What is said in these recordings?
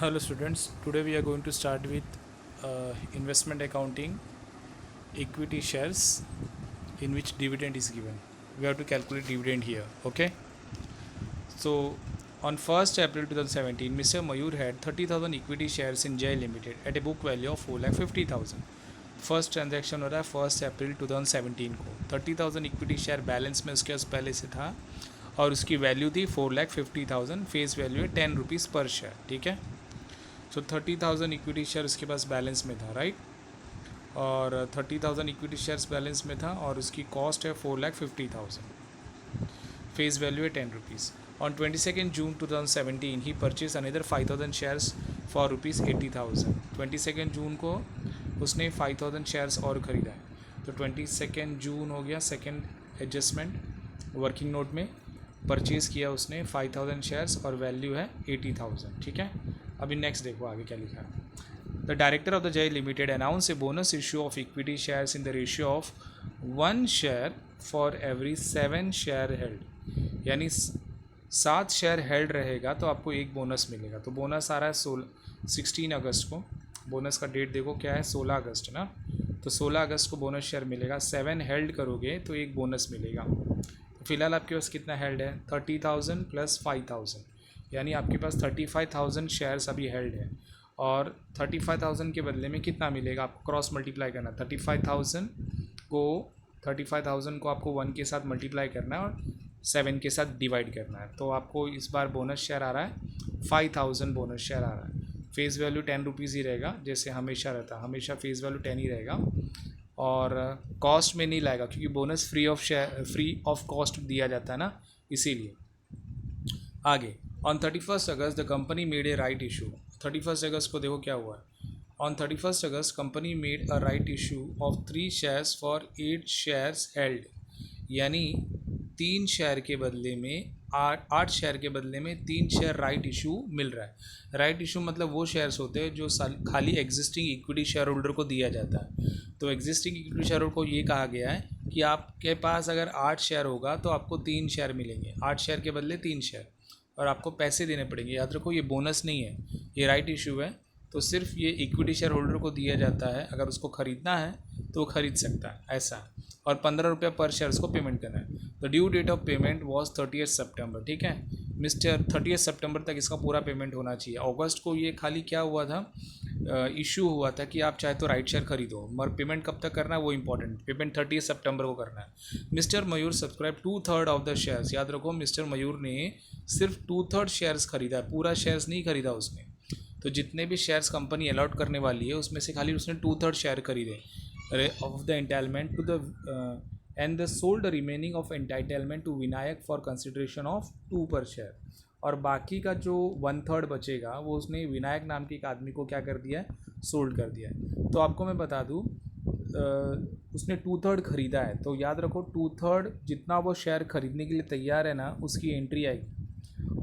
Hello students, today we are going to start with investment accounting equity shares in which dividend is given. We have to calculate dividend here, okay? So on 1st April 2017, Mr. Mayur had 30,000 equity shares in Jai Limited at a book value of 4,50,000. First transaction हो रहा है 1 अप्रैल 2017 को 30,000 equity share balance में उसके पास पहले से था और उसकी वैल्यू थी 4,50,000 फेस वैल्यू है 10 रुपीज़ पर शेयर ठीक है। सो 30,000 इक्विटी शेयर उसके पास बैलेंस में था राइट और 30,000 इक्विटी शेयर्स बैलेंस में था और उसकी कॉस्ट है 4,50,000 फेस वैल्यू है 10 rupees. On 22 June 2017 he purchase another 5,000 shares for rupees 80,000। 22 जून को उसने 5,000 शेयर्स और ख़रीदा है। तो 22 जून हो गया सेकेंड एडजस्टमेंट वर्किंग नोट में परचेज़ किया उसने 5,000 शेयर्स और वैल्यू है 80,000 ठीक है। अभी नेक्स्ट देखो आगे क्या लिखा है। द डायरेक्टर ऑफ द जय limited announce a bonus issue of equity shares in the ratio of 1 share for every 7 share held, यानी 7 शेयर हेल्ड रहेगा तो आपको एक बोनस मिलेगा। तो बोनस आ रहा है 16 अगस्त को। बोनस का डेट देखो क्या है 16 अगस्त ना, तो 16 अगस्त को बोनस शेयर मिलेगा। 7 हेल्ड करोगे तो एक बोनस मिलेगा। तो फिलहाल आपके पास कितना हेल्ड है 30,000 प्लस 5,000, यानी आपके पास 35,000 शेयर्स अभी हेल्ड है और 35,000 के बदले में कितना मिलेगा आपको क्रॉस मल्टीप्लाई करना। 35,000 को आपको 1 के साथ मल्टीप्लाई करना है और 7 के साथ डिवाइड करना है। तो आपको इस बार बोनस शेयर आ रहा है 5,000 बोनस शेयर आ रहा है। फेस वैल्यू 10 रुपीज़ ही रहेगा जैसे हमेशा रहता, हमेशा फेस वैल्यू 10 ही रहेगा और कॉस्ट में नहीं लाएगा क्योंकि बोनस फ्री ऑफ कॉस्ट दिया जाता है ना, इसीलिए। आगे on 31 August the company made a right issue. 31 अगस्त को देखो क्या हुआ है। On 31 August company made a right issue of 3 shares for 8 shares held, यानी 3 शेयर के बदले में 8 शेयर के बदले में 3 शेयर राइट इशू मिल रहा है। राइट इशू मतलब वो शेयर्स होते हैं जो खाली एग्जिस्टिंग इक्विटी शेयर होल्डर को दिया जाता है। तो एग्जिस्टिंग इक्विटी शेयर होल्डर को ये कहा गया है कि आपके पास अगर 8 शेयर होगा तो आपको 3 शेयर मिलेंगे, 8 शेयर के बदले 3 शेयर, और आपको पैसे देने पड़ेंगे। याद रखो ये बोनस नहीं है, ये राइट इशू है। तो सिर्फ ये इक्विटी शेयर होल्डर को दिया जाता है, अगर उसको ख़रीदना है तो वो ख़रीद सकता है ऐसा। और 15 रुपये पर शेयर उसको पेमेंट करना है। The due date of payment was 30 सितंबर ठीक है। मिस्टर 30 सितंबर तक इसका पूरा पेमेंट होना चाहिए। अगस्त को ये खाली क्या हुआ था, इशू हुआ था कि आप चाहे तो राइट शेयर खरीदो, मगर पेमेंट कब तक करना है वो इंपॉर्टेंट। पेमेंट 30 सितंबर को करना है। Mister Mayur subscribe 2/3 of the shares. याद रखो मिस्टर मयूर ने सिर्फ 2/3 शेयर्स खरीदा है, पूरा शेयर्स नहीं खरीदा उसने। तो जितने भी शेयर्स कंपनी अलॉट करने वाली है उसमें से खाली उसने 2/3 शेयर खरीदे of the entitlement to the end the sold remaining of entitlement to Vinayak for consideration of 2 per share. और बाकी का जो 1/3 बचेगा वो उसने विनायक नाम के एक आदमी को क्या कर दिया है, सोल्ड कर दिया है। तो आपको मैं बता दूँ उसने 2/3 खरीदा है, तो याद रखो 2/3 जितना वो शेयर खरीदने के लिए तैयार है ना उसकी एंट्री आएगी।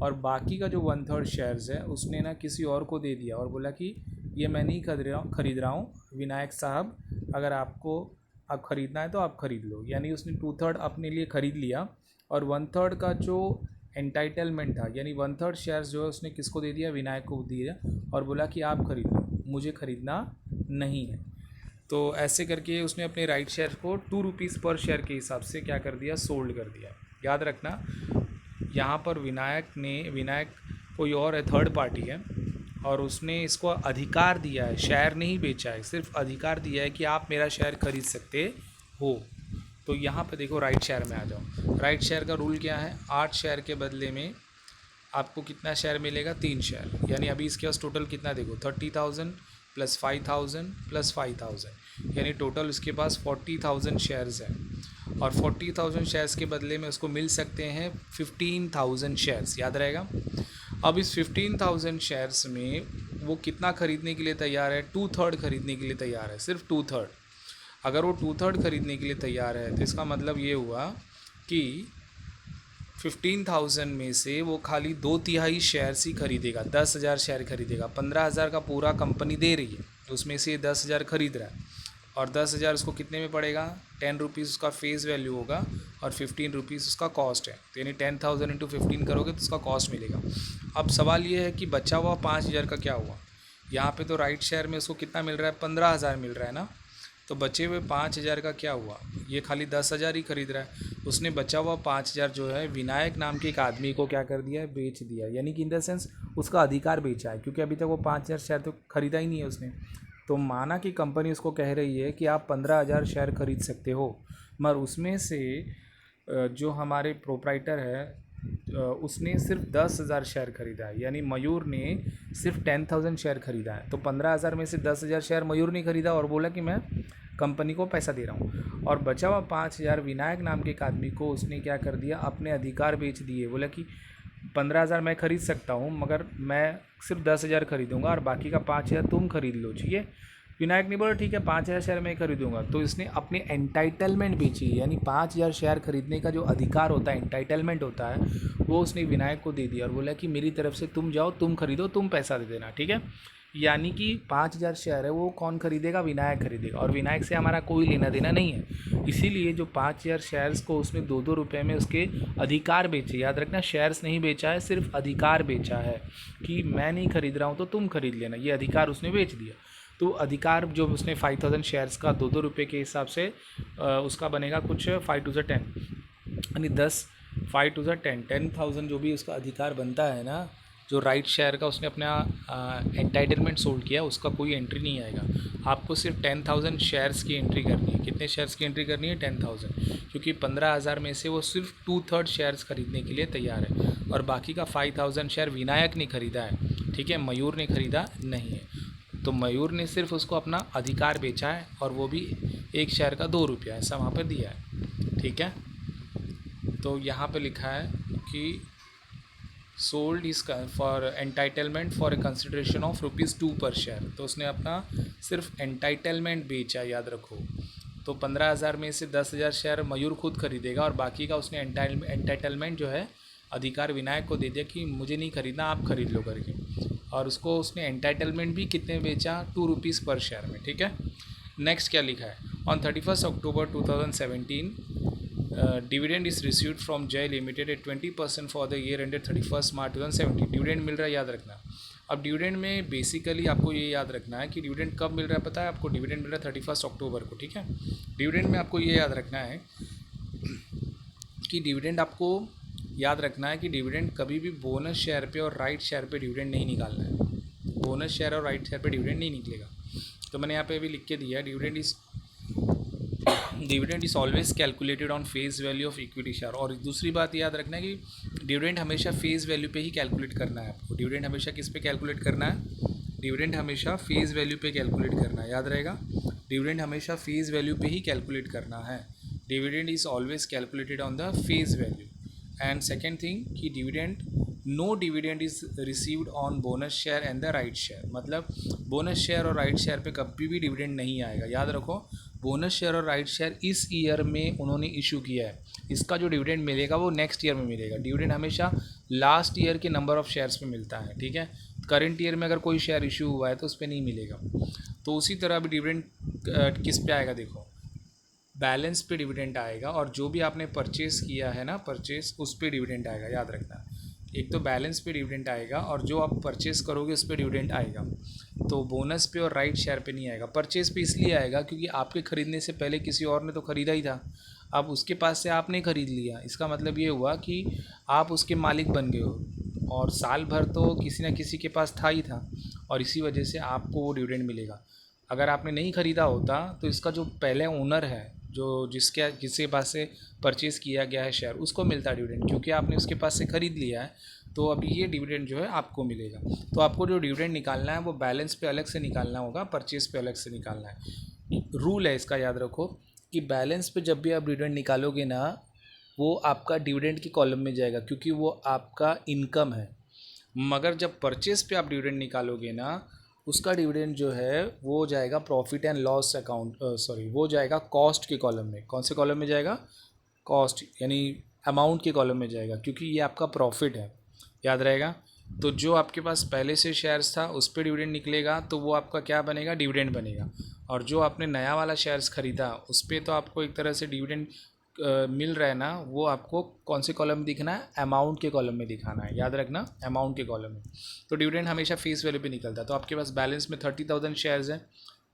और बाकी का जो 1/3 शेयर्स है उसने ना किसी और को दे दिया और बोला कि ये मैं नहीं खरीद रहा हूँ विनायक साहब, अगर आपको आप ख़रीदना है तो आप ख़रीद लो। यानी उसने 2/3 अपने लिए ख़रीद लिया और 1/3 का जो एंटाइटलमेंट था, यानी 1/3 शेयर्स जो है उसने किसको दे दिया, विनायक को दिया और बोला कि आप ख़रीद लो, मुझे ख़रीदना नहीं है। तो ऐसे करके उसने अपने राइट शेयर को 2 रुपीज़ पर शेयर के हिसाब से क्या कर दिया, सोल्ड कर दिया। याद रखना यहाँ पर विनायक कोई और है, थर्ड पार्टी है, और उसने इसको अधिकार दिया है, शेयर नहीं बेचा है, सिर्फ अधिकार दिया है कि आप मेरा शेयर खरीद सकते हो। तो यहाँ पे देखो राइट शेयर में आ जाओ। राइट शेयर का रूल क्या है, 8 शेयर के बदले में आपको कितना शेयर मिलेगा, 3 शेयर। यानी अभी इसके पास टोटल कितना देखो 30,000 प्लस 5,000 प्लस 5,000, यानी टोटल उसके पास 40,000 शेयर्स हैं। और 40,000 शेयर्स के बदले में उसको मिल सकते हैं 15,000 शेयर्स, याद रहेगा। अब इस 15,000 शेयर्स में वो कितना खरीदने के लिए तैयार है, 2/3 खरीदने के लिए तैयार है, सिर्फ 2/3। अगर वो 2/3 खरीदने के लिए तैयार है तो इसका मतलब ये हुआ कि 15,000 में से वो खाली 2/3 शेयर्स ही खरीदेगा, 10,000 शेयर खरीदेगा। 15,000 का पूरा कंपनी दे रही है, उसमें से 10,000 खरीद रहा है। और 10,000 उसको कितने में पड़ेगा, 10 रुपीज़ उसका फेस वैल्यू होगा और 15 रुपीज़ उसका कॉस्ट है। तो यानी 10,000 इंटू 15 करोगे तो उसका कॉस्ट मिलेगा। अब सवाल ये है कि बचा हुआ 5,000 का क्या हुआ। यहाँ पे तो राइट शेयर में उसको कितना मिल रहा है, 15,000 मिल रहा है ना। तो बचे हुए 5,000 का क्या हुआ, ये खाली 10,000 ही खरीद रहा है। उसने बचा हुआ 5,000 जो है विनायक नाम के एक आदमी को क्या कर दिया है, बेच दिया। यानी कि इन द सेंस उसका अधिकार बेचा है, क्योंकि अभी तक वो 5,000 शेयर तो खरीदा ही नहीं है उसने। तो माना कि कंपनी उसको कह रही है कि आप 15,000 शेयर खरीद सकते हो, मगर उसमें से जो हमारे प्रोप्राइटर है उसने सिर्फ 10,000 शेयर खरीदा है। यानी मयूर ने सिर्फ 10,000 शेयर खरीदा है। तो 15,000 में से 10,000 शेयर मयूर ने खरीदा और बोला कि मैं कंपनी को पैसा दे रहा हूँ। और बचा हुआ 5,000 विनायक नाम के एक आदमी को उसने क्या कर दिया, अपने अधिकार बेच दिए। बोला कि 15,000 मैं खरीद सकता हूँ, मगर मैं सिर्फ 10,000 खरीदूँगा और बाकी का 5,000 तुम खरीद लो। ठीक है, विनायक ने बोला ठीक है 5,000 शेयर मैं खरीदूंगा। तो इसने अपनी एंटाइटलमेंट बेची, यानी 5,000 शेयर खरीदने का जो अधिकार होता है, एंटाइटलमेंट होता है, वो उसने विनायक को दे दिया और बोला कि मेरी तरफ से तुम जाओ, तुम खरीदो, तुम पैसा दे देना। ठीक है, यानी कि 5,000 शेयर है वो कौन खरीदेगा, विनायक खरीदेगा, और विनायक से हमारा कोई लेना देना नहीं है। इसीलिए जो 5,000 शेयर्स को उसने 2-2 रुपये में उसके अधिकार बेचे। याद रखना, शेयर्स नहीं बेचा है, सिर्फ अधिकार बेचा है कि मैं नहीं खरीद रहा हूँ तो तुम खरीद लेना, ये अधिकार उसने बेच दिया। तो अधिकार जो उसने 5,000 शेयर्स का 2-2 रुपये के हिसाब से उसका बनेगा कुछ 5 टू ज़ 10, यानी 10, 5 टू ज़ 10, 10,000 जो भी उसका अधिकार बनता है ना, जो राइट शेयर का उसने अपना एंटाइटलमेंट सोल्ड किया, उसका कोई एंट्री नहीं आएगा। आपको सिर्फ 10,000 शेयर्स की एंट्री करनी है। कितने शेयर्स की एंट्री करनी है, 10,000, क्योंकि 15,000 में से वो सिर्फ 2/3 शेयर्स खरीदने के लिए तैयार है और बाकी का 5,000 शेयर विनायक ने खरीदा है। ठीक है, मयूर ने खरीदा नहीं है। तो मयूर ने सिर्फ उसको अपना अधिकार बेचा है और वो भी एक शेयर का 2 रुपया, ऐसा वहाँ पर दिया है। ठीक है, तो यहाँ पे लिखा है कि sold is for entitlement for a consideration of ₹2 per share. तो उसने अपना सिर्फ एंटाइटलमेंट बेचा, याद रखो। तो 15,000 में से 10,000 शेयर मयूर खुद खरीदेगा और बाकी का उसने एंटाइटलमेंट जो है अधिकार विनायक को दे दिया कि मुझे नहीं खरीदना, आप खरीद लो करके। और उसको उसने एंटाइटलमेंट भी कितने बेचा, ₹2 पर शेयर में। ठीक है, नेक्स्ट क्या लिखा है, on 31 October 2017 dividend is received from Jay limited at 20% for the year ended 31 March 2017। Dividend मिल रहा है, याद रखना। अब डिविडेंड में बेसिकली आपको ये याद रखना है कि डिविडेंड कब मिल रहा है, पता है आपको, डिविडेंड मिल रहा है 31 अक्टूबर को। ठीक है, डिविडेंड में आपको ये याद रखना है कि डिविडेंड आपको याद रखना है कि डिविडेंड कभी भी बोनस शेयर पे और राइट शेयर पे डिविडेंड नहीं निकालना है। बोनस शेयर और राइट शेयर पे डिविडेंड नहीं निकलेगा। तो मैंने यहाँ पे अभी लिख के दिया है, dividend is always calculated on face value of equity share. और दूसरी बात याद रखना है कि डिविडेंड हमेशा फेस वैल्यू पे ही कैलकुलेट करना है आपको। डिविडेंड हमेशा किस पे कैलकुलेट करना है, डिविडेंड हमेशा फेस वैल्यू पे कैलकुलेट करना है, याद रहेगा। डिविडेंड हमेशा फेस वैल्यू पे ही कैलकुलेट करना है। Dividend is always calculated on the face value. And second thing कि dividend, no dividend is received on bonus share and the right share. मतलब बोनस शेयर और राइट शेयर पे कभी भी डिविडेंड नहीं आएगा, याद रखो। बोनस शेयर और राइट शेयर इस ईयर में उन्होंने इशू किया है, इसका जो डिविडेंड मिलेगा वो नेक्स्ट ईयर में मिलेगा। डिविडेंड हमेशा लास्ट ईयर के नंबर ऑफ शेयर्स पे मिलता है। ठीक है, करंट ईयर में अगर कोई शेयर इशू हुआ है तो उस पर नहीं मिलेगा। तो उसी तरह अभी डिविडेंड किस पे आएगा, देखो, बैलेंस पे डिविडेंड आएगा और जो भी आपने परचेस किया है ना, परचेस, उस पर डिविडेंड आएगा, याद रखना। एक तो बैलेंस पे डिविडेंड आएगा और जो आप परचेस करोगे उस पर डिविडेंड आएगा। तो बोनस पे और राइट शेयर पे नहीं आएगा। परचेस पे इसलिए आएगा क्योंकि आपके ख़रीदने से पहले किसी और ने तो ख़रीदा ही था, अब उसके पास से आपने ख़रीद लिया। इसका मतलब ये हुआ कि आप उसके मालिक बन गए हो और साल भर तो किसी न किसी के पास था ही था और इसी वजह से आपको वो डिविडेंड मिलेगा। अगर आपने नहीं ख़रीदा होता तो इसका जो पहले ओनर है, जो जिसके पास से परचेज़ किया गया है शेयर, उसको मिलता है डिविडेंड, क्योंकि आपने उसके पास से ख़रीद लिया है। तो अभी ये डिविडेंड जो है आपको मिलेगा। तो आपको जो डिविडेंड निकालना है वो बैलेंस पे अलग से निकालना होगा, परचेज़ पे अलग से निकालना है। रूल है इसका, याद रखो कि बैलेंस पे जब भी आप डिविडेंड निकालोगे ना, वो आपका डिविडेंड के कॉलम में जाएगा क्योंकि वो आपका इनकम है। मगर जब परचेज़ पे आप डिविडेंड निकालोगे ना, उसका डिविडेंड जो है वो जाएगा profit and loss account, sorry, वो जाएगा कॉस्ट के कॉलम में। कौन से कॉलम में जाएगा, कॉस्ट यानी अमाउंट के कॉलम में जाएगा, क्योंकि ये आपका प्रॉफिट है, याद रहेगा। तो जो आपके पास पहले से शेयर्स था उस पर डिविडेंड निकलेगा तो वो आपका क्या बनेगा, डिविडेंड बनेगा। और जो आपने नया वाला शेयर्स ख़रीदा उस पर तो आपको एक तरह से डिविडेंड मिल रहा है ना, वो आपको कौन से कॉलम में दिखना है, अमाउंट के कॉलम में दिखाना है, याद रखना अमाउंट के कॉलम में। तो डिविडेंड हमेशा फेस वैल्यू पे निकलता है। तो आपके पास बैलेंस में 30,000 शेयर्स हैं,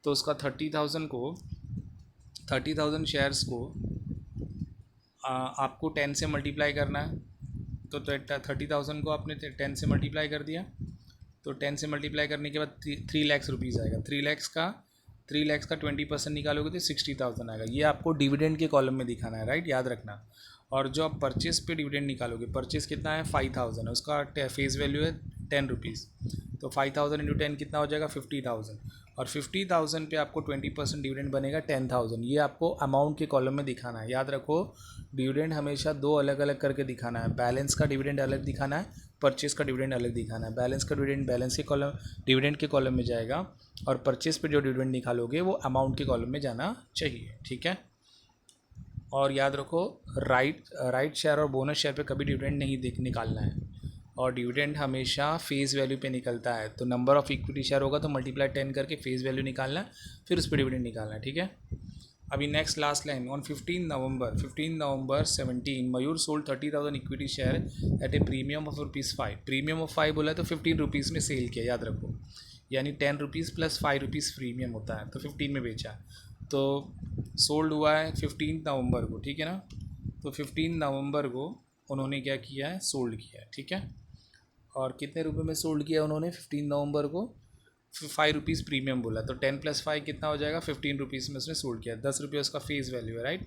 तो उसका 30,000 शेयर्स को आपको 10 से मल्टीप्लाई करना है। तो 30,000 को आपने 10 से मल्टीप्लाई कर दिया, तो 10 से मल्टीप्लाई करने के बाद 3 लाख रुपीज़ आएगा। 3 लाख का 20% निकालोगे तो 60,000 आएगा। ये आपको डिविडेंड के कॉलम में दिखाना है, राइट, याद रखना। और जो आप परचेस पे डिविडेंड निकालोगे, परचेस कितना है 5,000 है, उसका फेस वैल्यू है 10 रुपीज़। तो 5,000 इंटू 10 कितना हो जाएगा 50,000। और 50,000 पे आपको 20% डिविडेंड बनेगा 10,000। ये आपको अमाउंट के कॉलम में दिखाना है। याद रखो, डिविडेंड हमेशा दो अलग अलग करके दिखाना है। बैलेंस का डिविडेंड अलग दिखाना है, परचेस का डिविडेंड अलग दिखाना है। बैलेंस का डिविडेंड बैलेंस के कॉलम डिविडेंड के कॉलम में जाएगा, और परचेस पे जो डिविडेंड निकालोगे वो अमाउंट के कॉलम में जाना चाहिए, ठीक है। और याद रखो, राइट शेयर और बोनस शेयर पे कभी डिविडेंड नहीं निकालना है, और डिविडेंड हमेशा फेस वैल्यू पे निकलता है। तो नंबर ऑफ़ इक्विटी शेयर होगा तो मल्टीप्लाई 10 करके फेस वैल्यू निकालना है, फिर उस पर डिविडेंड निकालना है, ठीक है। अभी next last line, on 15 November 17 Mayur sold 30,000 equity share eight A premium of ₹5। Premium of 5 बोला है तो 15 रुपीज़ में सेल किया, याद रखो, यानी 10 रुपीज़ प्लस 5 रुपीज़ प्रीमियम होता है, तो 15 में बेचा। तो सोल्ड हुआ है 15 नवंबर को, ठीक है ना। तो 15 नवंबर को उन्होंने क्या किया है, सोल्ड किया है, ठीक है। और कितने रुपए में सोल्ड किया उन्होंने 15 नवंबर को, 5 रुपीज़ प्रीमियम बोला, तो 10 + 5 कितना हो जाएगा 15 रुपीज़ में उसने सोल्ड किया। 10 रुपये उसका फेस वैल्यू है, राइट।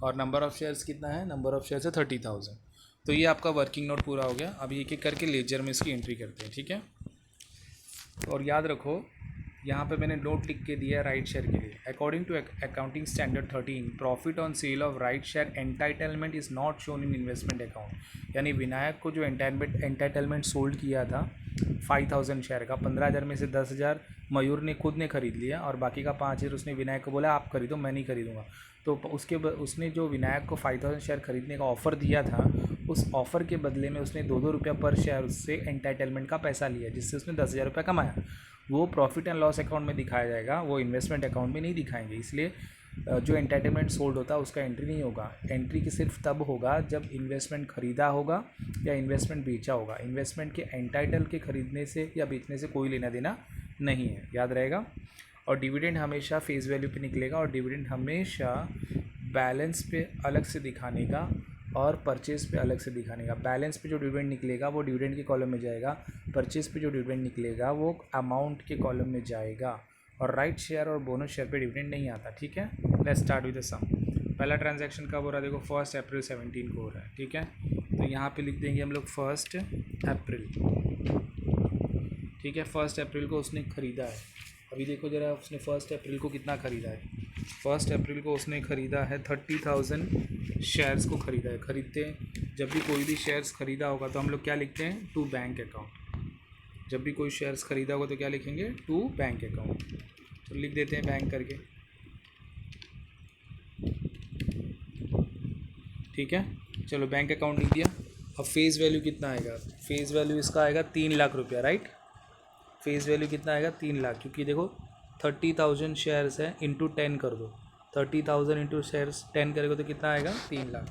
और नंबर ऑफ़ शेयर्स कितना है, नंबर ऑफ़ शेयर्स है 30,000। तो ये आपका वर्किंग नोट पूरा हो गया। अभी एक एक करके लेजर में इसकी एंट्री करते हैं, ठीक है। और याद रखो, यहाँ पे मैंने नोट लिख के दिया राइट शेयर के लिए। According to accounting standard 13, profit on sale of right share entitlement is not shown in investment account. यानी विनायक को जो एंटाइटलमेंट सोल्ड किया था 5,000 शेयर का, 15,000 में से 10,000 मयूर ने खुद ने खरीद लिया, और बाकी का 5,000 उसने विनायक को बोला आप खरीदो, मैं नहीं खरीदूंगा। तो उसने जो विनायक को 5,000 शेयर खरीदने का ऑफ़र दिया था, उस ऑफ़र के बदले में उसने 2-2 रुपया पर शेयर उससे एंटाइटलमेंट का पैसा लिया, जिससे उसने 10,000 रुपये कमाया। वो प्रॉफिट एंड लॉस अकाउंट में दिखाया जाएगा, वो इन्वेस्टमेंट अकाउंट में नहीं दिखाएंगे। इसलिए जो एंटाइटलमेंट सोल्ड होता है उसका एंट्री नहीं होगा। एंट्री की सिर्फ तब होगा जब इन्वेस्टमेंट ख़रीदा होगा या इन्वेस्टमेंट बेचा होगा। इन्वेस्टमेंट के एंटाइटल के ख़रीदने से या बेचने से कोई लेना देना नहीं है, याद रहेगा। और डिविडेंड हमेशा फेस वैल्यू पे निकलेगा, और डिविडेंड हमेशा बैलेंस पे अलग से दिखाने का और परचेज पे अलग से दिखाने का। बैलेंस पे जो डिविडेंड निकलेगा वो डिविडेंड के कॉलम में जाएगा, परचेज पे जो डिविडेंड निकलेगा वो अमाउंट के कॉलम में जाएगा। और राइट शेयर और बोनस शेयर पे डिविडेंड नहीं आता, ठीक है। लेट्स स्टार्ट विद द सम। पहला ट्रांजैक्शन कब हो रहा है, देखो 1 अप्रैल 17 को हो रहा है, ठीक है। तो यहाँ पे लिख देंगे हम लोग 1 अप्रैल, ठीक है। 1 अप्रैल को उसने ख़रीदा है। अभी देखो ज़रा, उसने 1 अप्रैल को कितना ख़रीदा है। 1 अप्रैल को उसने ख़रीदा है 30,000 शेयर्स को ख़रीदा है। ख़रीदते हैं जब भी कोई भी शेयर्स ख़रीदा होगा तो हम लोग क्या लिखते हैं, टू बैंक अकाउंट। जब भी कोई शेयर्स ख़रीदा होगा तो क्या लिखेंगे, टू बैंक अकाउंट। तो लिख देते हैं बैंक करके, ठीक है। चलो बैंक अकाउंट लिख दिया। अब फेस वैल्यू कितना आएगा, फेस वैल्यू इसका आएगा 3 लाख रुपया, राइट। फेस वैल्यू कितना आएगा 3 लाख, क्योंकि देखो 30,000 शेयर्स है, इंटू 10 कर दो। 30,000 इंटू शेयर्स 10 करेगा तो कितना आएगा 3 लाख,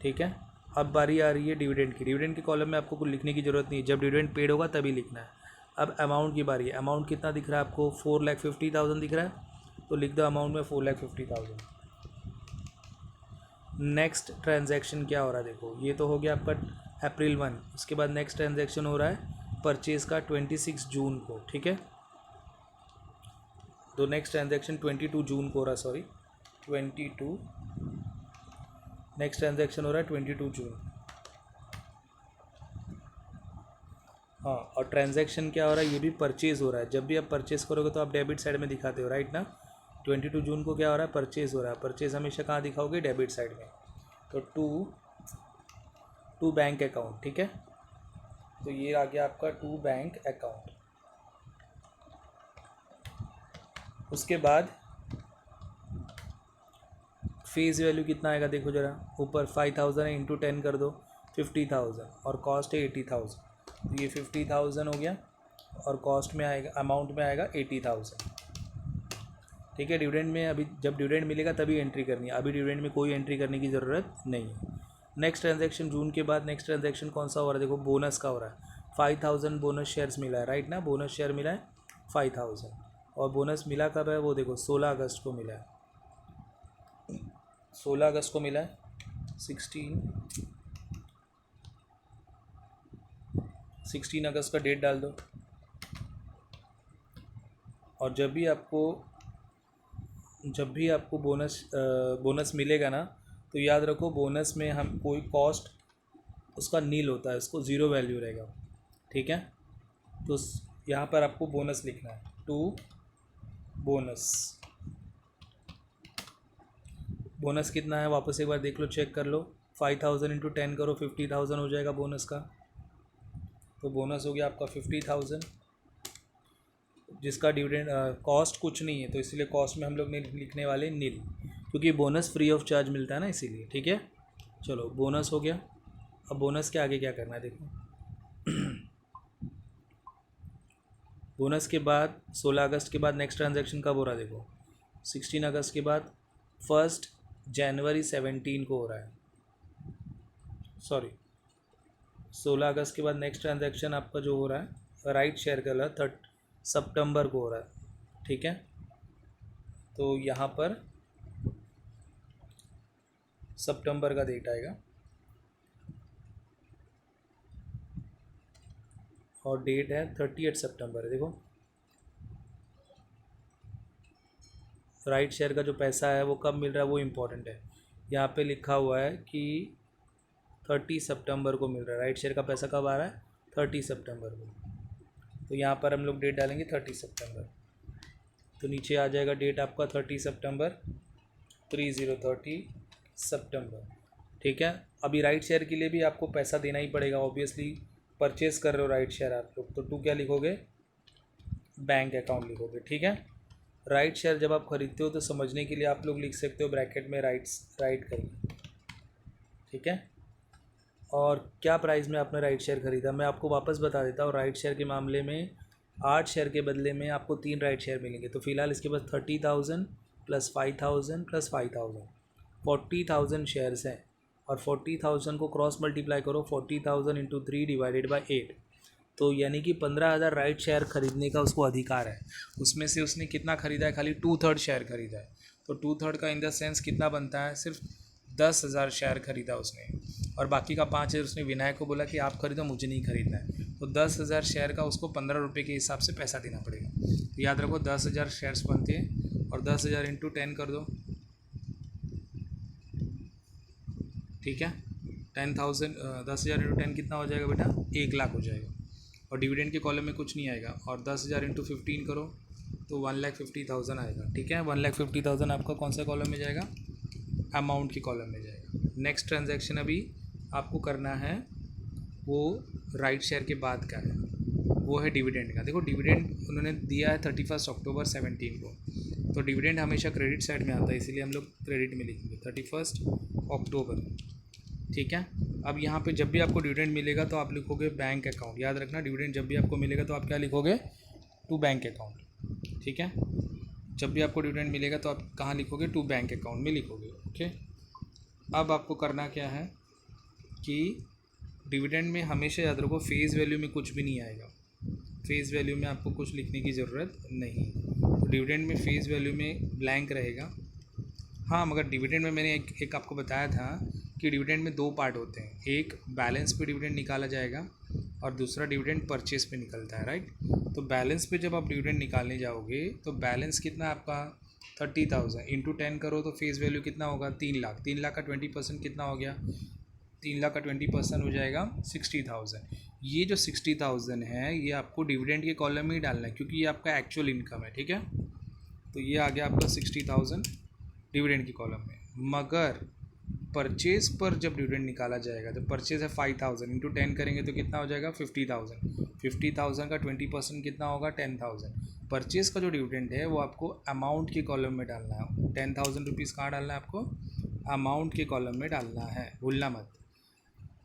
ठीक है। अब बारी आ रही है डिविडेंड की। डिविडेंड के कॉलम में आपको कुछ लिखने की ज़रूरत नहीं है, जब डिविडेंड पेड होगा तभी लिखना है। अब अमाउंट की बारी है। अमाउंट कितना दिख रहा है आपको, 4,50,000 दिख रहा है, तो लिख दो अमाउंट में 4,50,000। नेक्स्ट ट्रांजैक्शन क्या हो रहा है, देखो ये तो हो गया आपका अप्रैल 1। उसके बाद नेक्स्ट ट्रांजैक्शन हो रहा है परचेज़ का 26 जून को, ठीक है। तो नेक्स्ट ट्रांजैक्शन 22 जून को हो रहा है, सॉरी 22, नेक्स्ट ट्रांजैक्शन हो रहा है 22 जून। हाँ, और ट्रांजैक्शन क्या हो रहा है, ये भी परचेज़ हो रहा है। जब भी आप परचेज़ करोगे तो आप डेबिट साइड में दिखाते हो, राइट ना। 22 जून को क्या हो रहा है, परचेज़ हो रहा है। परचेज़ हमेशा कहाँ दिखाओगे, डेबिट साइड में। तो टू बैंक अकाउंट, ठीक है। तो ये आ गया आपका टू बैंक अकाउंट। उसके बाद फेस वैल्यू कितना आएगा, देखो ज़रा ऊपर 5,000 है, इंटू 10 कर दो 50,000, और कॉस्ट है 80,000। तो ये 50,000 हो गया, और कॉस्ट में आएगा, अमाउंट में आएगा 80,000। ठीक है। डिविडेंड में अभी जब डिविडेंड मिलेगा तभी एंट्री करनी है, अभी डिविडेंड में कोई एंट्री करने की ज़रूरत नहीं है। नेक्स्ट ट्रांजैक्शन जून के बाद नेक्स्ट ट्रांजैक्शन कौन सा हो रहा है, देखो बोनस का हो रहा है। 5000 बोनस शेयर्स मिला है, राइट ना, बोनस शेयर मिला है 5000। और बोनस मिला कब है वो देखो 16 अगस्त को मिला है, 16 अगस्त को मिला है। 16 अगस्त का डेट डाल दो। और जब भी आपको बोनस मिलेगा ना, तो याद रखो बोनस में हम कोई कॉस्ट उसका नील होता है, उसको ज़ीरो वैल्यू रहेगा, ठीक है। तो यहाँ पर आपको बोनस लिखना है, टू बोनस। बोनस कितना है वापस एक बार देख लो, चेक कर लो। 5000 इंटू 10 करो, 50,000 हो जाएगा बोनस का। तो बोनस हो गया आपका 50,000, जिसका डिविडेंड कॉस्ट कुछ नहीं है, तो इसलिए कॉस्ट में हम लोग लिखने वाले नील, क्योंकि बोनस फ्री ऑफ चार्ज मिलता है ना, इसीलिए, ठीक है। चलो बोनस हो गया। अब बोनस के आगे क्या करना है देखो। बोनस के बाद 16 अगस्त के बाद नेक्स्ट ट्रांजैक्शन कब हो रहा है देखो, 16 अगस्त के बाद 1 जनवरी 17 को हो रहा है, सॉरी 16 अगस्त के बाद नेक्स्ट ट्रांजैक्शन आपका जो हो रहा है राइट शेयर का 3 सितंबर को हो रहा है, ठीक है। तो यहाँ पर सितंबर का डेट आएगा और डेट है 30 सितंबर है, देखो राइट शेयर का जो पैसा है वो कब मिल रहा है वो इम्पोर्टेंट है। यहाँ पे लिखा हुआ है कि 30 सितंबर को मिल रहा है, राइट शेयर का पैसा कब आ रहा है 30 सितंबर को। तो यहाँ पर हम लोग डेट डालेंगे 30 सितंबर, तो नीचे आ जाएगा डेट आपका 30 सितंबर, 30 सितंबर, ठीक है। अभी राइट शेयर के लिए भी आपको पैसा देना ही पड़ेगा ऑब्वियसली, परचेज़ कर रहे हो राइट शेयर आप लोग, तो टू क्या लिखोगे, बैंक अकाउंट लिखोगे, ठीक है। राइट शेयर जब आप खरीदते हो तो समझने के लिए आप लोग लिख सकते हो ब्रैकेट में राइट करके, ठीक है। और क्या प्राइस में आपने राइट शेयर खरीदा, मैं आपको वापस बता देता हूँ। राइट शेयर के मामले में 8 शेयर के बदले में आपको 3 राइट शेयर मिलेंगे। तो फिलहाल इसके पास 30,000 प्लस 5,000 प्लस 5,000 40,000 शेयर्स हैं। और 40,000 को क्रॉस मल्टीप्लाई करो, 40,000 इंटू 3 डिवाइडेड बाई 8, तो यानी कि 15,000 राइट शेयर खरीदने का उसको अधिकार है। उसमें से उसने कितना खरीदा है, खाली 2/3 शेयर खरीदा है। तो 2/3 का इन द सेंस कितना बनता है, सिर्फ 10,000 शेयर खरीदा उसने, और बाकी का 5,000 उसने विनायक को बोला कि आप खरीदो, मुझे नहीं खरीदना है। तो 10,000 शेयर का उसको 15 रुपये के हिसाब से पैसा देना पड़ेगा। तो याद रखो 10,000 शेयर्स बनते हैं, और 10,000 इंटू 10 कर दो, ठीक है। 10,000 10,000 इंटू 10 कितना हो जाएगा बेटा, 1,00,000 हो जाएगा। और डिविडेंड के कॉलम में कुछ नहीं आएगा। और 10,000 इंटू 15 करो तो 1,50,000 आएगा, ठीक है। 1,50,000 आपका कौन सा कॉलम में जाएगा, अमाउंट के कॉलम में जाएगा। नेक्स्ट ट्रांजैक्शन अभी आपको करना है वो राइट शेयर के बाद का है, वो है डिविडेंड का। देखो डिविडेंड उन्होंने दिया है 31 अक्टूबर 17 को, तो डिविडेंड हमेशा क्रेडिट साइड में आता है, इसीलिए हम लोग क्रेडिट में लिखेंगे 31 अक्टूबर, ठीक है। अब यहाँ पे जब भी आपको डिविडेंड मिलेगा तो आप लिखोगे बैंक अकाउंट, याद रखना डिविडेंड जब भी आपको मिलेगा तो आप क्या लिखोगे, टू बैंक अकाउंट, ठीक है। जब भी आपको डिविडेंड मिलेगा तो आप कहाँ लिखोगे, टू बैंक अकाउंट में लिखोगे, ओके। अब आपको करना क्या है कि डिविडेंड में हमेशा याद रखो फेज़ वैल्यू में कुछ भी नहीं आएगा, फेज़ वैल्यू में आपको कुछ लिखने की ज़रूरत नहीं। तो डिविडेंड में फेज़ वैल्यू में ब्लैंक रहेगा। हाँ, मगर डिविडेंड में मैंने एक आपको बताया था कि डिविडेंड में 2 पार्ट होते हैं, एक बैलेंस पे डिविडेंड निकाला जाएगा और दूसरा डिविडेंड परचेस पे निकलता है, राइट। तो बैलेंस पे जब आप डिविडेंड निकालने जाओगे तो बैलेंस कितना आपका 30,000 इंटू 10 करो तो फेस वैल्यू कितना होगा, 3,00,000। 3,00,000 का 20% कितना हो गया, 3,00,000 का 20% हो जाएगा 60,000। ये जो 60,000 है ये आपको डिविडेंड के कॉलम में ही डालना है, क्योंकि ये आपका एक्चुअल इनकम है, ठीक है। तो ये आ गया आपका 60,000 डिविडेंड के कॉलम में। मगर परचेज पर जब डिविडेंड निकाला जाएगा, जब परचेज है 5,000 इंटू 10 करेंगे तो कितना हो जाएगा 50,000। 50,000 का 20% कितना होगा 10,000। परचेज का जो डिविडेंड है वो आपको अमाउंट के कॉलम में डालना है। 10,000 रुपीज़ कहाँ डालना है आपको, अमाउंट के कॉलम में डालना है, भूलना मत,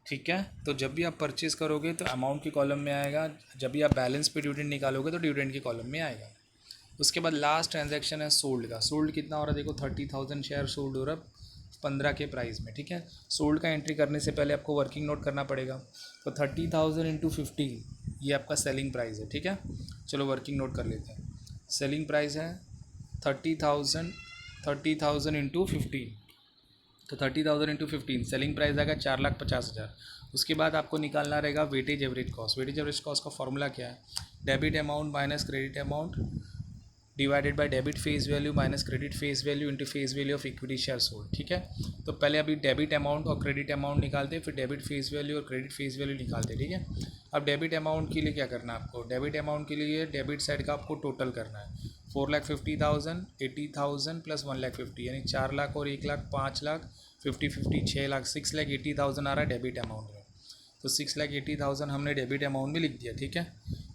ठीक है। तो जब भी आप परचेज़ करोगे तो अमाउंट के कॉलम में आएगा, जब भी आप बैलेंस पे डिविडेंड निकालोगे तो डिविडेंड के कॉलम में आएगा। उसके बाद लास्ट ट्रांजैक्शन है सोल्ड का। सोल्ड कितना हो रहा है देखो, 30,000 शेयर सोल्ड हो रहा है 15 के प्राइस में, ठीक है। सोल्ड का एंट्री करने से पहले आपको वर्किंग नोट करना पड़ेगा। तो 30,000 इंटू 15 ये आपका सेलिंग प्राइस है, ठीक है। चलो वर्किंग नोट कर लेते हैं। सेलिंग प्राइस है 30,000 इंटू 15, तो 30,000 इंटू 15 सेलिंग प्राइस आएगा 4,50,000। उसके बाद आपको निकालना रहेगा weightage average cost. Weightage average cost का फॉर्मूला क्या है, debit amount minus credit amount divided by debit face value minus credit face value into face value of equity share sold, ठीक है। तो पहले अभी डेबिट अमाउंट और क्रेडिट अमाउंट निकालते हैं, फिर डेबिट फेस वैल्यू और क्रेडिट फेस वैल्यू निकालते हैं, ठीक है। अब डेबिट अमाउंट के लिए क्या करना है आपको, डेबिट अमाउंट के लिए डेबिट साइड का आपको टोटल करना है 4,50,000, 80,000 प्लस 1,50,000 यानी 4 लाख और 1 लाख 5 लाख 50 6 लाख 6,80,000 आ रहा है डेबिट अमाउंट में। तो 6,80,000 हमने डेबिट अमाउंट में लिख दिया, ठीक है।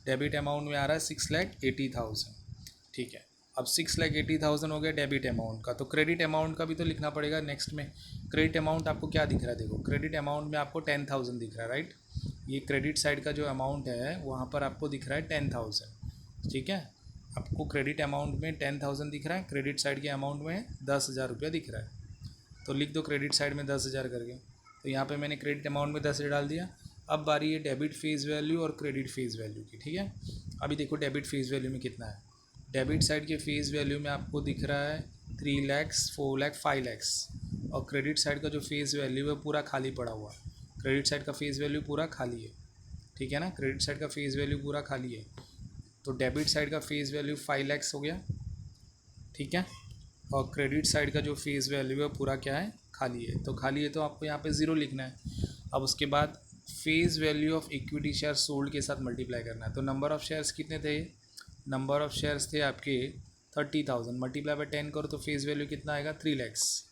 डेबिट अमाउंट में आ रहा है 6,80,000, ठीक है। अब 6,80,000 हो गया डेबिट अमाउंट का, तो क्रेडिट अमाउंट का भी तो लिखना पड़ेगा नेक्स्ट में। क्रेडिट अमाउंट आपको क्या दिख रहा है देखो, क्रेडिट अमाउंट में आपको 10,000 दिख रहा है, राइट। ये क्रेडिट साइड का जो अमाउंट है वहाँ पर आपको दिख रहा है 10,000, ठीक है। आपको क्रेडिट अमाउंट में 10,000 दिख रहा है, क्रेडिट साइड के अमाउंट में 10,000 रुपया दिख रहा है। तो लिख दो क्रेडिट साइड में 10,000 करके। तो यहाँ पे मैंने क्रेडिट अमाउंट में 10,000 डाल दिया। अब बारी है डेबिट फेस वैल्यू और क्रेडिट फेस वैल्यू की, ठीक है। अभी देखो डेबिट फेस वैल्यू में कितना है, डेबिट साइड के फेस वैल्यू में आपको दिख रहा है 3 लाख 4 लाख 5 लैक्स, और क्रेडिट साइड का जो फेस वैल्यू है पूरा खाली पड़ा हुआ है। क्रेडिट साइड का फेस वैल्यू पूरा खाली है, ठीक है ना। क्रेडिट साइड का फेस वैल्यू पूरा खाली है, तो डेबिट साइड का फेस वैल्यू 5 लैक्स हो गया, ठीक है। और क्रेडिट साइड का जो फेस वैल्यू है पूरा क्या है, खाली है। तो खाली है तो आपको यहाँ पे 0 लिखना है। अब उसके बाद face value of equity share sold के साथ मल्टीप्लाई करना है। तो नंबर ऑफ़ शेयर्स कितने थे, नंबर ऑफ़ शेयर्स थे आपके 30,000, मल्टीप्लाई बाय 10 करो तो फेस वैल्यू कितना आएगा 3 लैक्स।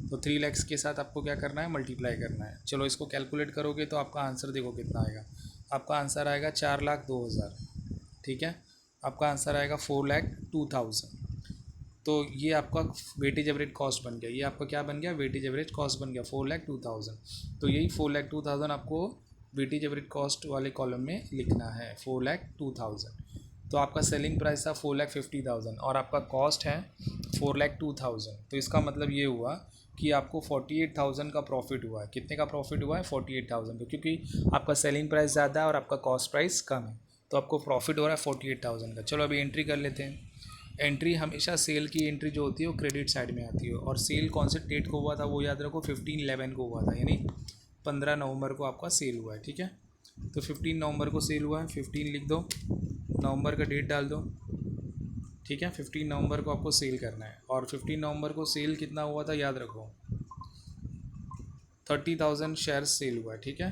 तो 3 लैक्स के साथ आपको क्या करना है, मल्टीप्लाई करना है। चलो इसको कैलकुलेट करोगे तो आपका आंसर देखो कितना आएगा। आपका आंसर आएगा 4,02,000, ठीक है। आपका आंसर आएगा 4,02,000। तो ये आपका वेटेज एवरेज कॉस्ट बन गया। ये आपका क्या बन गया, वेटेज एवरेज कॉस्ट बन गया 4,02,000। तो यही 4,02,000 आपको वेटेज एवरेज कॉस्ट वाले कॉलम में लिखना है 4,02,000। तो आपका सेलिंग प्राइस था 4,50,000 और आपका कॉस्ट है 4,02,000। तो इसका मतलब ये हुआ कि आपको 48,000 का प्रॉफिट हुआ है। कितने का प्रॉफिट हुआ है, 48,000 का, क्योंकि आपका सेलिंग प्राइस ज़्यादा है और आपका कॉस्ट प्राइस कम है, तो आपको प्रॉफिट हो रहा है 48,000 का। चलो अभी एंट्री कर लेते हैं। एंट्री हमेशा सेल की एंट्री जो होती है वो क्रेडिट साइड में आती है, और सेल कौन से डेट को हुआ था वो याद रखो, 15/11 को हुआ था, यानी 15 नवंबर को आपका सेल हुआ है, ठीक है। तो 15 नवंबर को सेल हुआ है, 15 लिख दो, नवंबर का डेट डाल दो, ठीक है। 15 नवंबर को आपको सेल करना है, और 15 नवंबर को सेल कितना हुआ था याद रखो, 30,000 शेयर्स सेल हुआ है, ठीक है।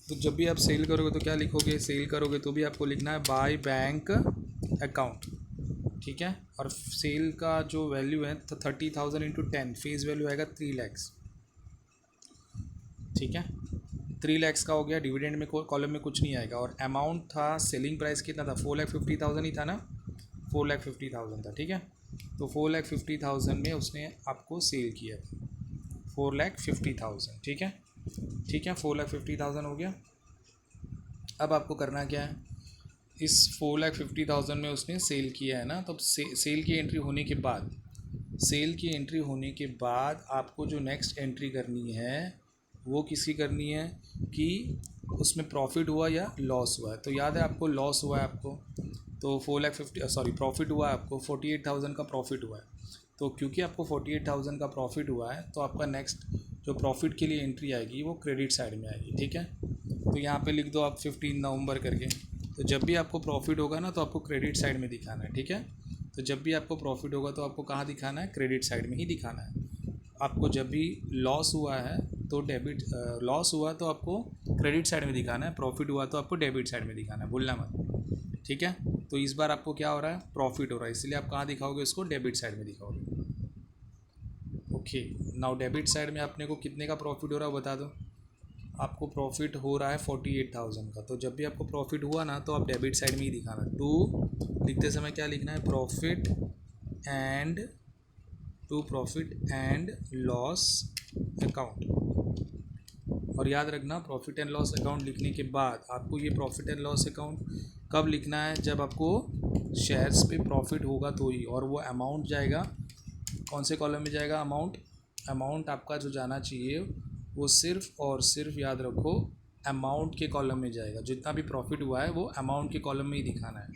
तो जब भी आप सेल करोगे तो क्या लिखोगे, सेल करोगे तो भी आपको लिखना है बाय बैंक अकाउंट, ठीक है। और सेल का जो वैल्यू है तो 30,000 इंटू 10 फेस वैल्यू आएगा 3 लैक्स, ठीक है। 3 लैक्स का हो गया। डिविडेंड में कॉलम में कुछ नहीं आएगा। और अमाउंट था, सेलिंग प्राइस कितना था, 4,50,000 ही था ना, 4,50,000 था, ठीक है। तो 4,50,000 में उसने आपको सेल किया था 4,50,000, ठीक है, ठीक है। 4,50,000 हो गया। अब आपको करना क्या है, इस 4,50,000 में उसने सेल किया है ना, तो सेल की एंट्री होने के बाद, सेल की एंट्री होने के बाद आपको जो नेक्स्ट एंट्री करनी है वो किसकी करनी है कि उसमें प्रॉफिट हुआ या लॉस हुआ है। तो याद है आपको लॉस हुआ है आपको, तो 4,50,000 प्रॉफिट हुआ है आपको, 48,000 का प्रॉफिट हुआ है। तो क्योंकि आपको 48,000 का प्रॉफिट हुआ है तो आपका नेक्स्ट जो प्रॉफिट के लिए एंट्री आएगी वो क्रेडिट साइड में आएगी, ठीक है। तो यहाँ पे लिख दो आप 15 नवंबर करके। तो जब भी आपको प्रॉफिट होगा ना तो आपको क्रेडिट साइड में दिखाना है, ठीक है। तो जब भी आपको प्रॉफिट होगा तो आपको कहाँ दिखाना है, क्रेडिट साइड में ही दिखाना है। आपको जब भी लॉस हुआ है तो डेबिट, लॉस हुआ तो आपको क्रेडिट साइड में दिखाना है, प्रॉफिट हुआ तो आपको डेबिट साइड में दिखाना है, भूलना मत, ठीक है। तो इस बार आपको क्या हो रहा है, प्रॉफिट हो रहा है, इसलिए आप कहाँ दिखाओगे उसको, डेबिट साइड में दिखाओगे। ओके, नाउ डेबिट साइड में अपने को कितने का प्रॉफिट हो रहा है बता दो। आपको प्रॉफिट हो रहा है 48,000 का। तो जब भी आपको प्रॉफिट हुआ ना तो आप डेबिट साइड में ही दिखाना। टू लिखते समय क्या लिखना है, प्रॉफिट एंड लॉस अकाउंट। और याद रखना प्रॉफिट एंड लॉस अकाउंट लिखने के बाद आपको ये प्रॉफिट एंड लॉस अकाउंट कब लिखना है? जब आपको शेयर्स पे प्रॉफिट होगा तो ही, और वो अमाउंट जाएगा कौन से कॉलम में जाएगा? अमाउंट आपका जो जाना चाहिए वो सिर्फ और सिर्फ याद रखो अमाउंट के कॉलम में जाएगा। जितना भी प्रॉफिट हुआ है वो अमाउंट के कॉलम में ही दिखाना है।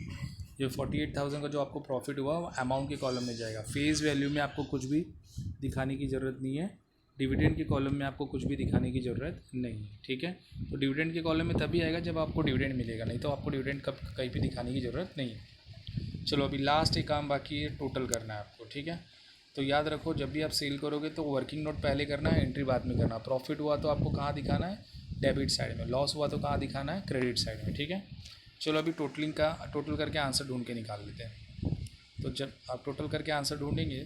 ये 48,000 का जो आपको प्रॉफिट हुआ वो अमाउंट के कॉलम में जाएगा। फेस वैल्यू में आपको कुछ भी दिखाने की ज़रूरत नहीं है, डिविडेंड के कॉलम में आपको कुछ भी दिखाने की ज़रूरत नहीं है, ठीक है। तो डिविडेंड के कॉलम में तभी आएगा जब आपको डिविडेंड मिलेगा, नहीं तो आपको डिविडेंड कहीं भी दिखाने की ज़रूरत नहीं है। चलो अभी लास्ट एक काम बाकी है, टोटल करना है आपको, ठीक है। तो याद रखो जब भी आप सेल करोगे तो वर्किंग नोट पहले करना है, एंट्री बाद में करना। प्रॉफिट हुआ तो आपको कहाँ दिखाना है? डेबिट साइड में। लॉस हुआ तो कहाँ दिखाना है? क्रेडिट साइड में, ठीक है। चलो अभी टोटल करके आंसर ढूंढ के निकाल लेते हैं। तो जब आप टोटल करके आंसर ढूंढेंगे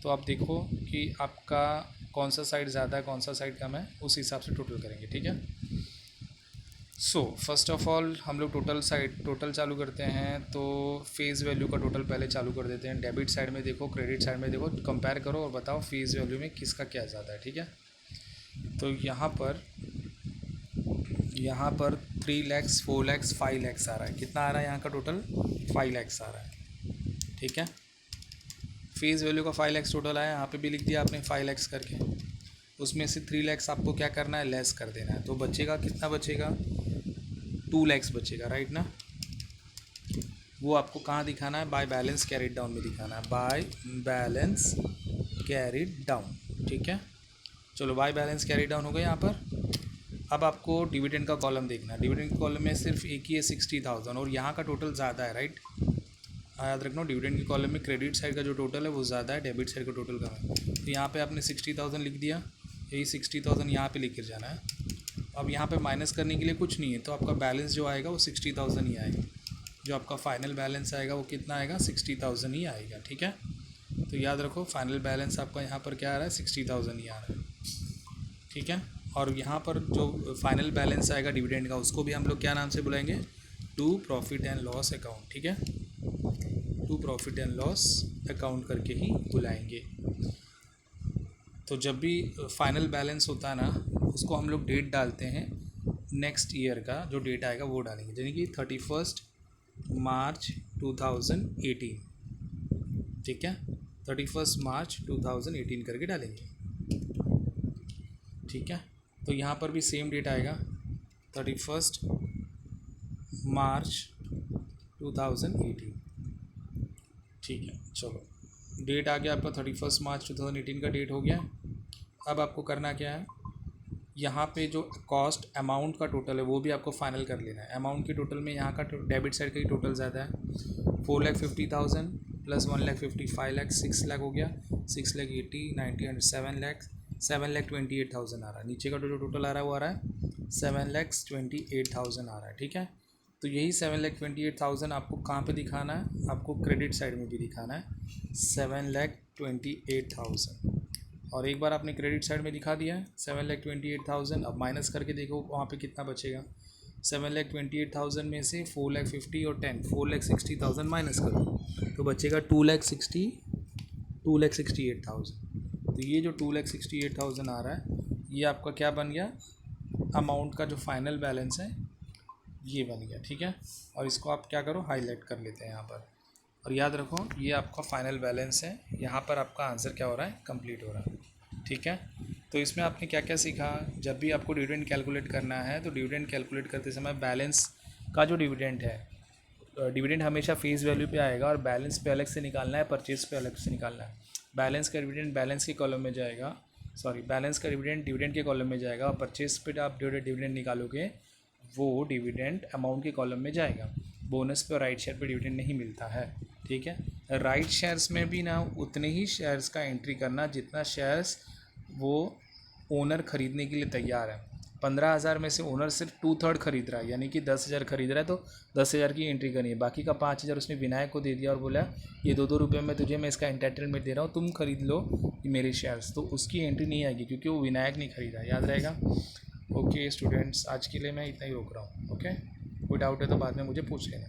तो आप देखो कि आपका कौन सा साइड ज़्यादा है कौन सा साइड कम है, उस हिसाब से टोटल करेंगे, ठीक है। सो फर्स्ट ऑफ ऑल हम लोग टोटल चालू करते हैं। तो फेस वैल्यू का टोटल पहले चालू कर देते हैं। डेबिट साइड में देखो, क्रेडिट साइड में देखो, कंपेयर करो और बताओ फेस वैल्यू में किसका क्या ज़्यादा है, ठीक है। तो यहाँ पर 3 लाख 4 लाख 5 लाख आ रहा है। कितना आ रहा है यहाँ का टोटल? 5 लाख आ रहा है, ठीक है। फेस वैल्यू का 5 लाख टोटल आया, यहाँ पे भी लिख दिया आपने 5 लाख करके। उसमें से 3 लाख आपको क्या करना है? लेस कर देना है। तो बचेगा कितना? बचेगा 2 लाख बचेगा, राइट ना। वो आपको कहाँ दिखाना है? बाय बैलेंस कैरिड डाउन में दिखाना है। बाय बैलेंस कैरिड डाउन, ठीक है। चलो बाय बैलेंस कैरिड डाउन हो गया यहाँ पर। अब आपको डिविडेंड का कॉलम देखना है। डिविडेंड के कॉलम में सिर्फ एक ही है 60,000, और यहाँ का टोटल ज़्यादा है, राइट। याद रखना डिविडेंड के कॉलम में क्रेडिट साइड का जो टोटल है वो ज़्यादा है, डेबिट साइड का टोटल कम है। तो यहाँ पे आपने 60,000 लिख दिया, यही 60,000 यहाँ पे लिख कर जाना है। अब यहाँ पे माइनस करने के लिए कुछ नहीं है, तो आपका बैलेंस जो आएगा वो 60,000 ही आएगा। जो आपका फाइनल बैलेंस आएगा वो कितना आएगा? 60,000 ही आएगा, ठीक है। तो याद रखो फाइनल बैलेंस आपका यहाँ पर क्या आ रहा है? 60,000 ही आ रहा है, ठीक है। और यहाँ पर जो फाइनल बैलेंस आएगा डिविडेंड का, उसको भी हम लोग क्या नाम से बुलाएंगे? To profit and loss account, ठीक है। To profit and loss account करके ही बुलाएंगे। तो जब भी फाइनल बैलेंस होता है ना, उसको हम लोग डेट डालते हैं, नेक्स्ट ईयर का जो डेट आएगा वो डालेंगे, यानी कि 31 मार्च 2018, ठीक है। 31 मार्च 2018 करके डालेंगे, ठीक है। तो यहाँ पर भी सेम डेट आएगा 31 मार्च 2018, ठीक है। चलो डेट आ गया आपका 31 मार्च 2018 का डेट हो गया। अब आपको करना क्या है? यहाँ पे जो कॉस्ट अमाउंट का टोटल है वो भी आपको फाइनल कर लेना है। अमाउंट के टोटल में यहाँ का डेबिट साइड का ही टोटल ज़्यादा है। 4,50,000 प्लस 1,50,5 लाख 6 लाख हो गया। 6 लाख 80 90 एंड 7,28,000 आ रहा है। नीचे का जो टोटल आ रहा है वो आ रहा है 7,28,000 आ रहा है, ठीक है। तो यही 7,28,000 आपको कहाँ पे दिखाना है? आपको क्रेडिट साइड में भी दिखाना है 7,28,000। और एक बार आपने क्रेडिट साइड में दिखा दिया है 7,28,000। अब माइनस करके देखो वहाँ पे कितना बचेगा। 7,28,000 में से 4,50,000 और 10 4,60,000 माइनस कर दो तो बचेगा 2,68,000। तो ये जो 2,68,000 आ रहा है ये आपका क्या बन गया? अमाउंट का जो फाइनल बैलेंस है ये बन गया, ठीक है। और इसको आप क्या करो? हाईलाइट कर लेते हैं यहाँ पर। और याद रखो ये आपका फाइनल बैलेंस है। यहाँ पर आपका आंसर क्या हो रहा है? कंप्लीट हो रहा है, ठीक है। तो इसमें आपने क्या क्या सीखा? जब भी आपको डिविडेंड कैलकुलेट करना है तो डिविडेंड कैलकुलेट करते समय बैलेंस का जो डिविडेंड है, डिविडेंड हमेशा फेस वैल्यू पे आएगा और बैलेंस पे अलग से निकालना है, परचेज पे अलग से निकालना है। बैलेंस का डिविडेंड बैलेंस के कॉलम में जाएगा, बैलेंस का डिविडेंड डिविडेंड के कॉलम में जाएगा, और परचेज पे आप डिविडेंड निकालोगे वो डिविडेंड अमाउंट के कॉलम में जाएगा। बोनस पे और राइट शेयर पे डिविडेंड नहीं मिलता है, ठीक है। राइट शेयर्स में भी ना उतने ही शेयर्स का एंट्री करना जितना शेयर्स वो ओनर ख़रीदने के लिए तैयार है। 15,000 में से ओनर सिर्फ 2/3 खरीद रहा है, यानी कि 10,000 खरीद रहा है तो 10,000 की एंट्री करनी है। बाकी का 5,000 उसने विनायक को दे दिया और बोला ये 2-2 रुपये में तुझे मैं इसका एंटाइटलमेंट दे रहा हूँ, तुम खरीद लो मेरे शेयर्स। तो उसकी एंट्री नहीं आएगी क्योंकि वो विनायक नहीं खरीदा, याद रहेगा। ओके स्टूडेंट्स, आज के लिए मैं इतना ही रोक रहा हूँ। ओके, कोई डाउट है तो बाद में मुझे पूछ लेना।